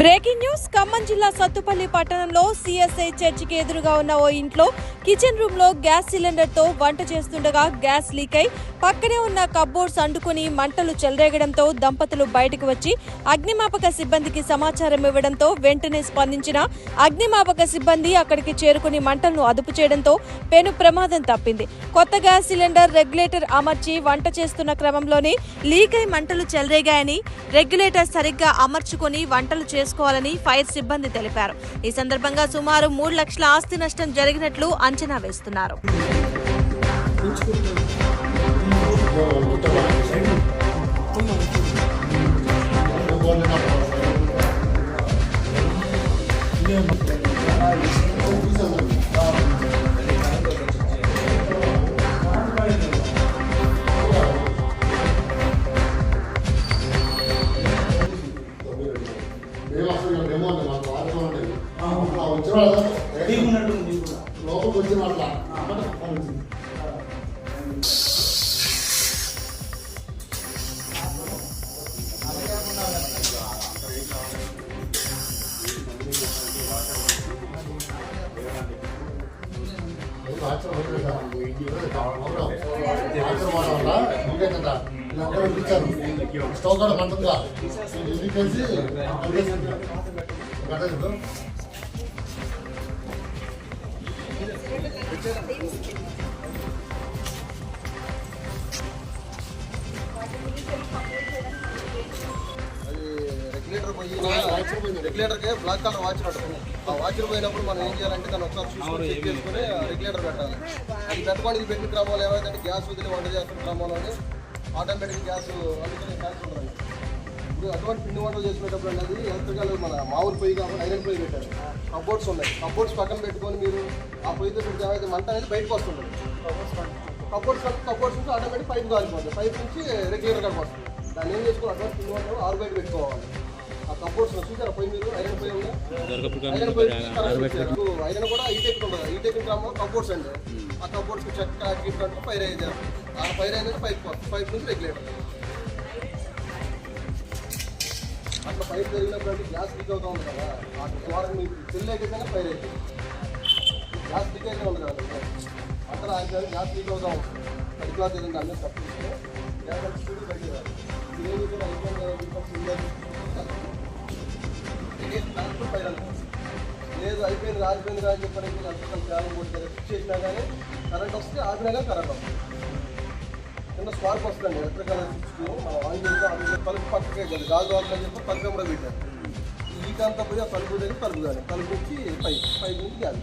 Breaking news Khammam జిల్లా సత్తుపల్లి పట్టణంలో CSI చర్చికి ఎదురుగా ఉన్న ఓ ఇంట్లో కిచెన్ రూమ్ లో గ్యాస్ సిలిండర్ తో వంట చేస్తుండగా గ్యాస్ లీక్ అయి పక్కనే ఉన్న కబ్బోర్డ్స్ అంటుకుని మంటలు చెలరేగడంతో దంపతులు బయటకు వచ్చి అగ్నిమాపక సిబ్బందికి సమాచారం ఇవ్వడంతో వెంటనే స్పందించిన అగ్నిమాపక సిబ్బంది అక్కడికి చేరుకుని మంటలను అదుపు చేయడంతో పెను ప్రమాదం తప్పింది. కొత్త గ్యాస్ సిలిండర్ రెగ్యులేటర్ అమర్చి వంట చేస్తున్న క్రమంలోనే లీక్ అయి మంటలు చెలరేగాయని, రెగ్యులేటర్ సరిగ్గా అమర్చుకుని వంటలు చేసుకోవాలని ఫైర్ సిబ్బంది తెలిపారు. ఈ సందర్భంగా సుమారు 3 లక్షల ఆస్తి నష్టం జరిగినట్లు అంచనా వేస్తున్నారు. లోపలికి వచ్చిన అట్లా స్టవ్ కూడా మంటుందా కలిసి రెగ్యులేటర్కి బ్లాక్ కలర్ వాచ్ ఉంటుంది. ఆ వాచ్ పోయినప్పుడు మనం ఏం చేయాలంటే దాన్ని ఒకసారి చూసుకొని చెక్ చేసుకుని రెగ్యులేటర్ పెట్టాలి. అది పెట్టుకోండి. ఇది పెట్టిన క్రమంలో ఏమైందంటే గ్యాస్ వదిలి వంట చేస్తున్న క్రమంలోనే ఆటోమేటిక్ గ్యాస్ అందుకునే ఛాన్స్ ఉంటుంది. ఇప్పుడు అటువంటి పిండి వంటలు చేసుకునేటప్పుడు అనేది ఎలక్ట్రికల్ మన మామూలు పొయ్యి కాకుండా ఐరన్ పొయ్యి పెట్టారు. కబోర్డ్స్ ఉన్నాయి. కబోర్డ్స్ పక్కన పెట్టుకొని మీరు ఆ పొయ్యితో పెడితే ఏమైతే మంట అనేది బయటకు వస్తుంది. కబోర్డ్స్ నుంచి ఆటోమేటిక్ పైప్ కాలిపోతుంది. పైప్ నుంచి రెగ్యులేటర్ కాడికి వస్తుంది. దాన్ని ఏం చేసుకోవాలి, అటువంటి పిండి వంటలు ఆరు బయట పెట్టుకోవాలి. ఆ కబోర్డ్స్ చూసారా పొయ్యి మీరు ఐరన్ పొయ్యి ఉంది. ఐరన్ పొయ్యి ఐరన్ కూడా ఈటెక్ ఉంటుంది. ఈటెక్ గ్రామంలో కబోర్డ్స్ అండి. ఆ కబోర్డ్స్కి చెక్క గిట్ ఫైర్ అయ్యేది. ఆ ఫైర్ అయిందంటే పైప్ నుంచి రెగ్యులేటర్. అట్లా పైప్ జరిగినప్పుడు గ్యాస్ లీక్ అవుతూ ఉంది కదా, ఆ ద్వారా మీకు సెల్ అయితే ఫైర్ అవుతుంది. గ్యాస్ లీక్ అయితే ఉంది కదా, అక్కడ ఆయన గ్యాస్ లీక్ అవుతూ ఉంటుంది. అది క్లాత్ ఏదైనా అన్నీ తప్పిస్తే గ్యాస్ అంటే స్పీడ్ బయట ఫైర్ అనుకోండి. లేదు అయిపోయింది రాలిపోయింది కానీ చెప్పడానికి ఎలక్ట్రికల్ ఫ్యాన్ కొట్టి ఫిక్స్ చేసినా కానీ కరెంట్ వస్తే ఆపినా కానీ కరెంట్ వస్తుంది. కింద స్పార్క్ వస్తుంది. ఎలక్ట్రికల్ స్విచ్ మనం ఆన్ చేస్తే తలుపు పక్కకే కదా గాజు వాలని చెప్పి తలుపు కూడా పెట్టారు. ఈ కాంతా పోయి ఆ తలుపు దగ్గర తలుపు కానీ తలుపు నుంచి పైప్ నుంచి గ్యాస్